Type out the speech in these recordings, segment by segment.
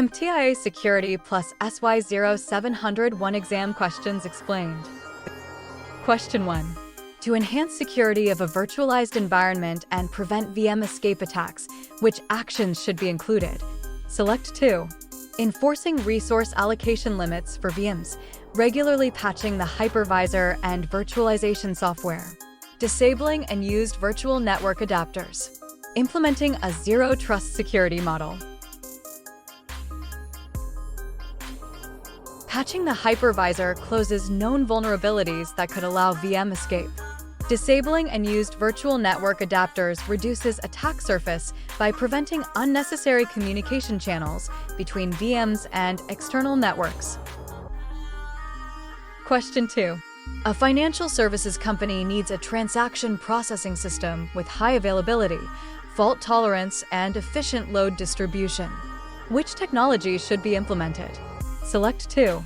CompTIA Security SY0-701 exam questions explained. Question 1. To enhance security of a virtualized environment and prevent VM escape attacks, which actions should be included? Select 2. Enforcing resource allocation limits for VMs, regularly patching the hypervisor and virtualization software, disabling and used virtual network adapters, implementing a zero-trust security model. Patching the hypervisor closes known vulnerabilities that could allow VM escape. Disabling and used virtual network adapters reduces attack surface by preventing unnecessary communication channels between VMs and external networks. Question 2. A financial services company needs a transaction processing system with high availability, fault tolerance, and efficient load distribution. Which technology should be implemented? Select 2.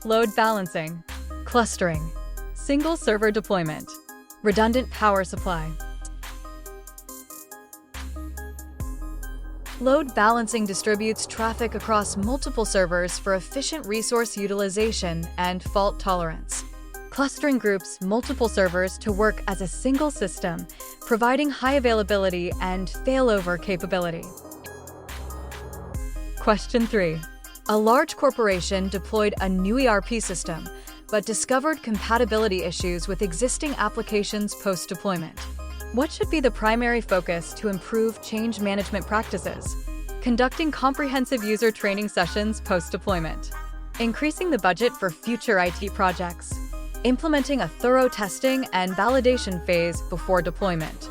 Load balancing, clustering, single server deployment, redundant power supply. Load balancing distributes traffic across multiple servers for efficient resource utilization and fault tolerance. Clustering groups multiple servers to work as a single system, providing high availability and failover capability. Question 3. A large corporation deployed a new ERP system, but discovered compatibility issues with existing applications post-deployment. What should be the primary focus to improve change management practices? Conducting comprehensive user training sessions post-deployment. Increasing the budget for future IT projects. Implementing a thorough testing and validation phase before deployment.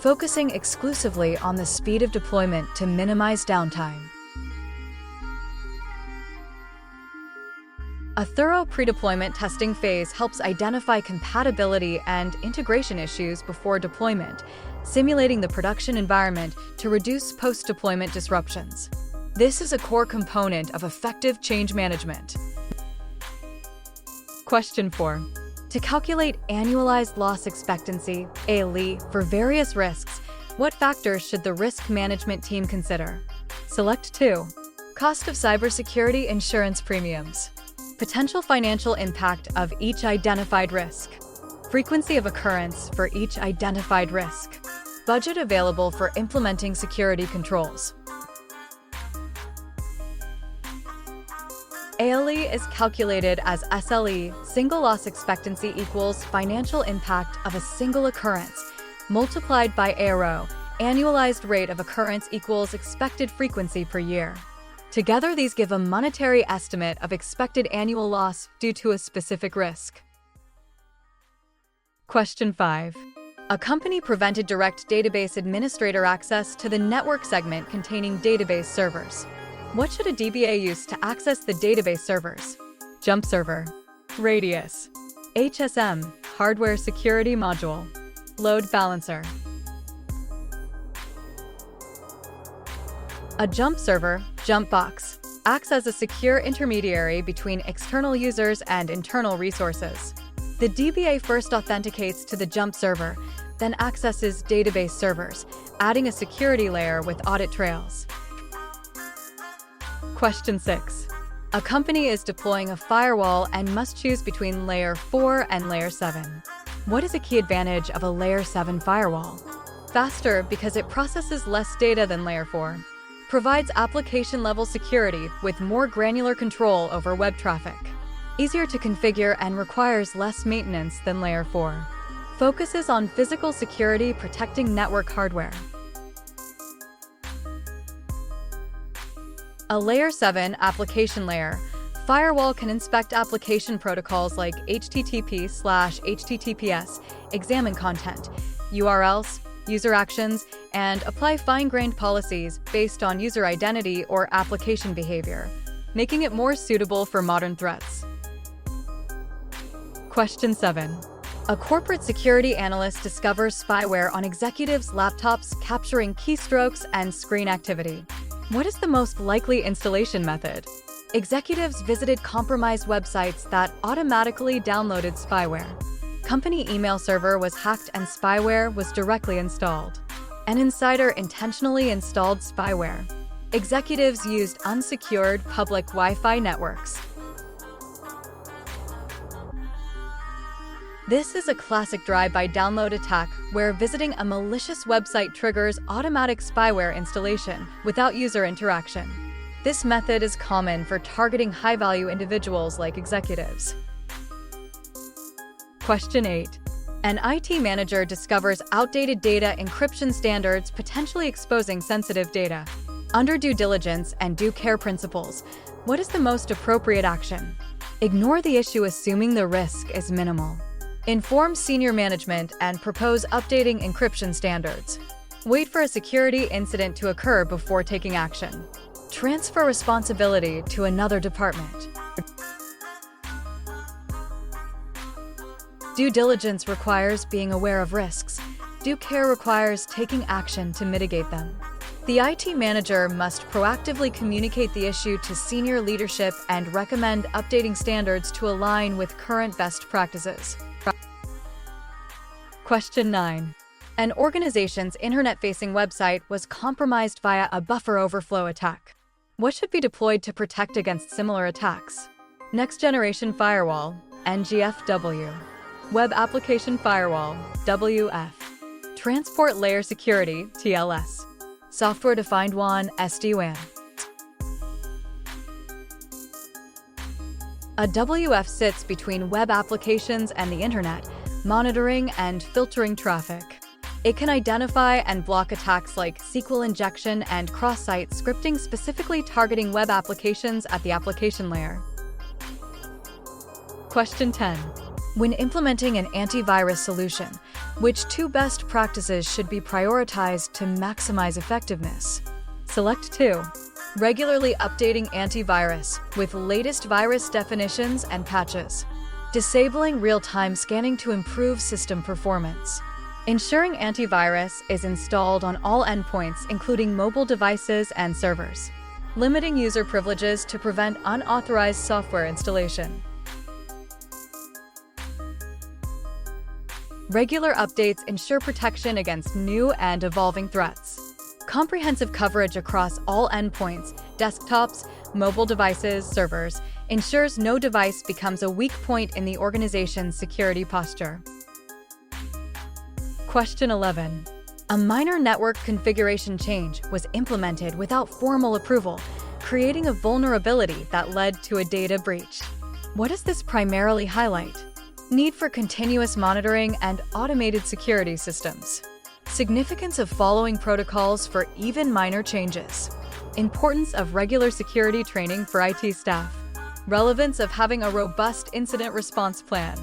Focusing exclusively on the speed of deployment to minimize downtime. A thorough pre-deployment testing phase helps identify compatibility and integration issues before deployment, simulating the production environment to reduce post-deployment disruptions. This is a core component of effective change management. Question 4. To calculate annualized loss expectancy, ALE, for various risks, what factors should the risk management team consider? Select 2. Cost of cybersecurity insurance premiums. Potential financial impact of each identified risk. Frequency of occurrence for each identified risk. Budget available for implementing security controls. ALE is calculated as SLE, single loss expectancy equals financial impact of a single occurrence, multiplied by ARO, annualized rate of occurrence equals expected frequency per year. Together, these give a monetary estimate of expected annual loss due to a specific risk. Question 5. A company prevented direct database administrator access to the network segment containing database servers. What should a DBA use to access the database servers? Jump server, radius, HSM, hardware security module, load balancer. A jump server, jump box, acts as a secure intermediary between external users and internal resources. The DBA first authenticates to the jump server, then accesses database servers, adding a security layer with audit trails. Question 6. A company is deploying a firewall and must choose between Layer 4 and Layer 7. What is a key advantage of a Layer 7 firewall? Faster because it processes less data than Layer 4. Provides application-level security with more granular control over web traffic. Easier to configure and requires less maintenance than Layer 4. Focuses on physical security protecting network hardware. A Layer 7 application layer. Firewall can inspect application protocols like HTTP/HTTPS, examine content, URLs, user actions, and apply fine-grained policies based on user identity or application behavior, making it more suitable for modern threats. Question 7. A corporate security analyst discovers spyware on executives' laptops capturing keystrokes and screen activity. What is the most likely installation method? Executives visited compromised websites that automatically downloaded spyware. Company email server was hacked and spyware was directly installed. An insider intentionally installed spyware. Executives used unsecured public Wi-Fi networks. This is a classic drive-by download attack where visiting a malicious website triggers automatic spyware installation without user interaction. This method is common for targeting high-value individuals like executives. Question 8. An IT manager discovers outdated data encryption standards potentially exposing sensitive data. Under due diligence and due care principles, what is the most appropriate action? Ignore the issue assuming the risk is minimal. Inform senior management and propose updating encryption standards. Wait for a security incident to occur before taking action. Transfer responsibility to another department. Due diligence requires being aware of risks. Due care requires taking action to mitigate them. The IT manager must proactively communicate the issue to senior leadership and recommend updating standards to align with current best practices. Question 9. An organization's internet-facing website was compromised via a buffer overflow attack. What should be deployed to protect against similar attacks? Next Generation Firewall, NGFW. Web Application Firewall, WF. Transport Layer Security, TLS. Software-Defined WAN, SD-WAN. A WF sits between web applications and the internet, monitoring and filtering traffic. It can identify and block attacks like SQL injection and cross-site scripting specifically targeting web applications at the application layer. Question 10. When implementing an antivirus solution, which two best practices should be prioritized to maximize effectiveness? Select 2. Regularly updating antivirus with latest virus definitions and patches. Disabling real-time scanning to improve system performance. Ensuring antivirus is installed on all endpoints, including mobile devices and servers. Limiting user privileges to prevent unauthorized software installation. Regular updates ensure protection against new and evolving threats. Comprehensive coverage across all endpoints, desktops, mobile devices, servers, ensures no device becomes a weak point in the organization's security posture. Question 11. A minor network configuration change was implemented without formal approval, creating a vulnerability that led to a data breach. What does this primarily highlight? Need for continuous monitoring and automated security systems. Significance of following protocols for even minor changes. Importance of regular security training for IT staff. Relevance of having a robust incident response plan.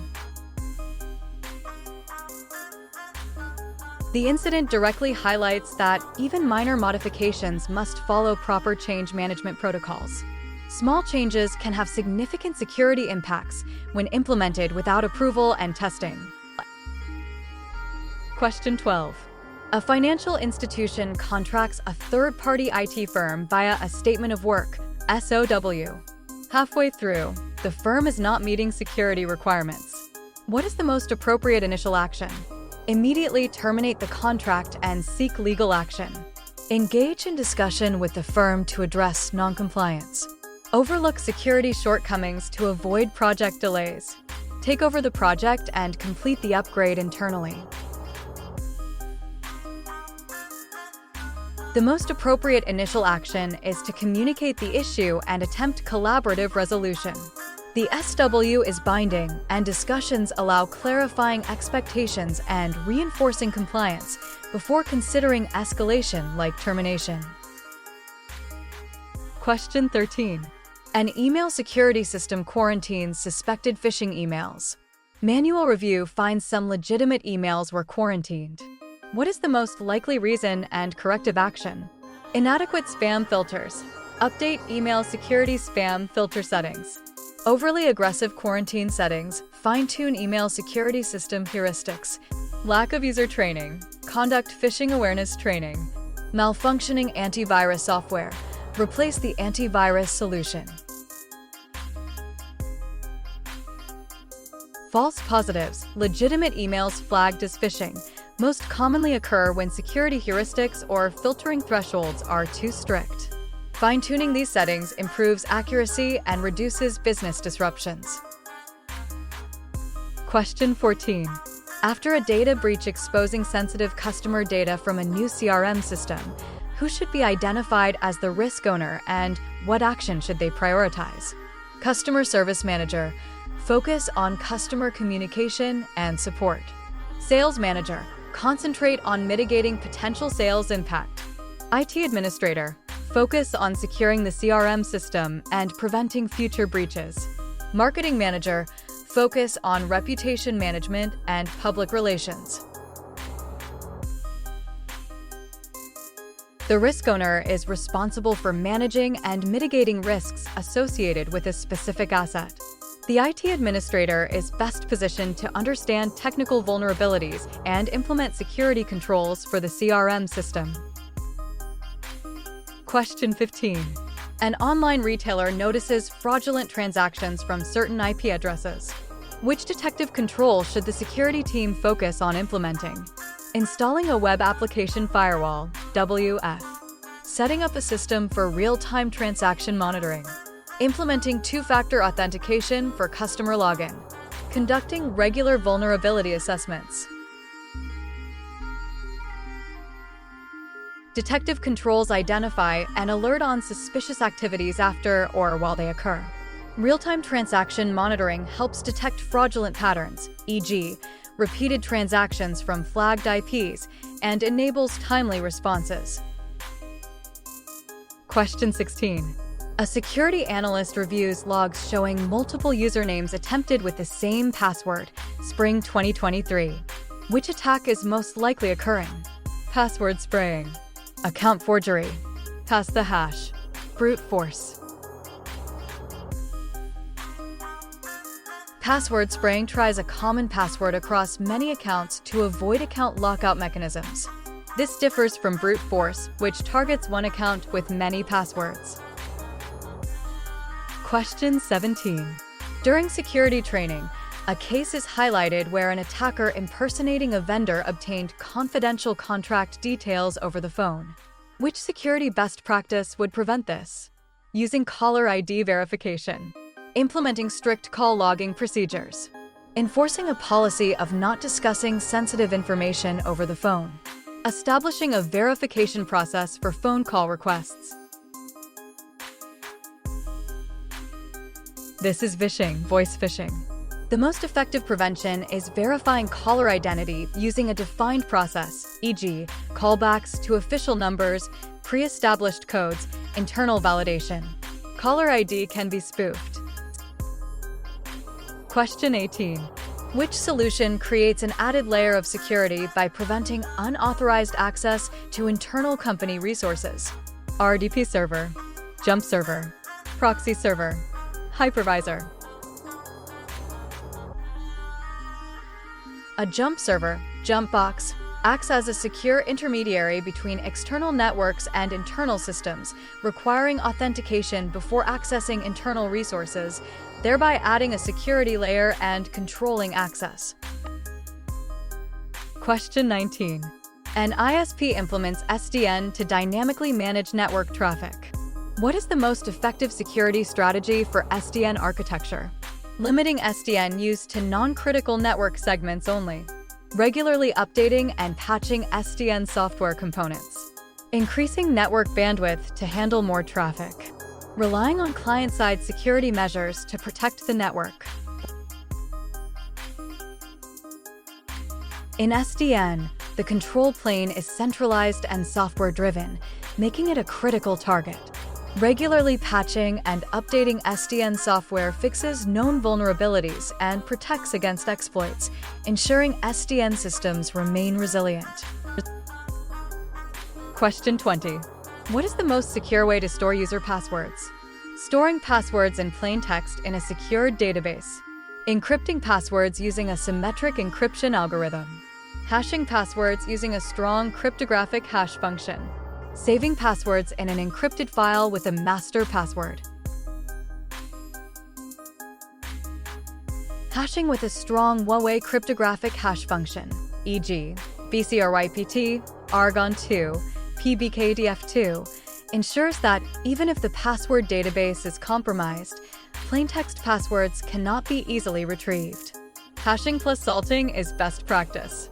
The incident directly highlights that even minor modifications must follow proper change management protocols. Small changes can have significant security impacts when implemented without approval and testing. Question 12. A financial institution contracts a third-party IT firm via a statement of work, SOW. Halfway through, the firm is not meeting security requirements. What is the most appropriate initial action? Immediately terminate the contract and seek legal action. Engage in discussion with the firm to address noncompliance. Overlook security shortcomings to avoid project delays. Take over the project and complete the upgrade internally. The most appropriate initial action is to communicate the issue and attempt collaborative resolution. The SW is binding, and discussions allow clarifying expectations and reinforcing compliance before considering escalation like termination. Question 13. An email security system quarantines suspected phishing emails. Manual review finds some legitimate emails were quarantined. What is the most likely reason and corrective action? Inadequate spam filters. Update email security spam filter settings. Overly aggressive quarantine settings. Fine-tune email security system heuristics. Lack of user training. Conduct phishing awareness training. Malfunctioning antivirus software. Replace the antivirus solution. False positives, legitimate emails flagged as phishing, most commonly occur when security heuristics or filtering thresholds are too strict. Fine-tuning these settings improves accuracy and reduces business disruptions. Question 14. After a data breach exposing sensitive customer data from a new CRM system, who should be identified as the risk owner and what action should they prioritize? Customer Service Manager. Focus on customer communication and support. Sales Manager. Concentrate on mitigating potential sales impact. IT Administrator. Focus on securing the CRM system and preventing future breaches. Marketing Manager. Focus on reputation management and public relations. The risk owner is responsible for managing and mitigating risks associated with a specific asset. The IT administrator is best positioned to understand technical vulnerabilities and implement security controls for the CRM system. Question 15. An online retailer notices fraudulent transactions from certain IP addresses. Which detective control should the security team focus on implementing? Installing a web application firewall, WF. Setting up a system for real-time transaction monitoring. Implementing two-factor authentication for customer login. Conducting regular vulnerability assessments. Detective controls identify and alert on suspicious activities after or while they occur. Real-time transaction monitoring helps detect fraudulent patterns, e.g., repeated transactions from flagged IPs, and enables timely responses. Question 16. A security analyst reviews logs showing multiple usernames attempted with the same password, Spring 2023. Which attack is most likely occurring? Password spraying. Account forgery. Pass the hash. Brute force. Password spraying tries a common password across many accounts to avoid account lockout mechanisms. This differs from brute force, which targets one account with many passwords. Question 17. During security training, a case is highlighted where an attacker impersonating a vendor obtained confidential contract details over the phone. Which security best practice would prevent this? Using caller ID verification. Implementing strict call logging procedures. Enforcing a policy of not discussing sensitive information over the phone. Establishing a verification process for phone call requests. This is phishing, voice phishing. The most effective prevention is verifying caller identity using a defined process, e.g., callbacks to official numbers, pre-established codes, internal validation. Caller ID can be spoofed. Question 18. Which solution creates an added layer of security by preventing unauthorized access to internal company resources? RDP server, jump server, proxy server, hypervisor. A jump server, jump box, acts as a secure intermediary between external networks and internal systems, requiring authentication before accessing internal resources, thereby adding a security layer and controlling access. Question 19. An ISP implements SDN to dynamically manage network traffic. What is the most effective security strategy for SDN architecture? Limiting SDN use to non-critical network segments only. Regularly updating and patching SDN software components. Increasing network bandwidth to handle more traffic. Relying on client-side security measures to protect the network. In SDN, the control plane is centralized and software-driven, making it a critical target. Regularly patching and updating SDN software fixes known vulnerabilities and protects against exploits, ensuring SDN systems remain resilient. Question 20. What is the most secure way to store user passwords? Storing passwords in plain text in a secured database. Encrypting passwords using a symmetric encryption algorithm. Hashing passwords using a strong cryptographic hash function. Saving passwords in an encrypted file with a master password. Hashing with a strong one-way cryptographic hash function, e.g., BCRYPT, Argon2, PBKDF2, ensures that even if the password database is compromised, plaintext passwords cannot be easily retrieved. Hashing plus salting is best practice.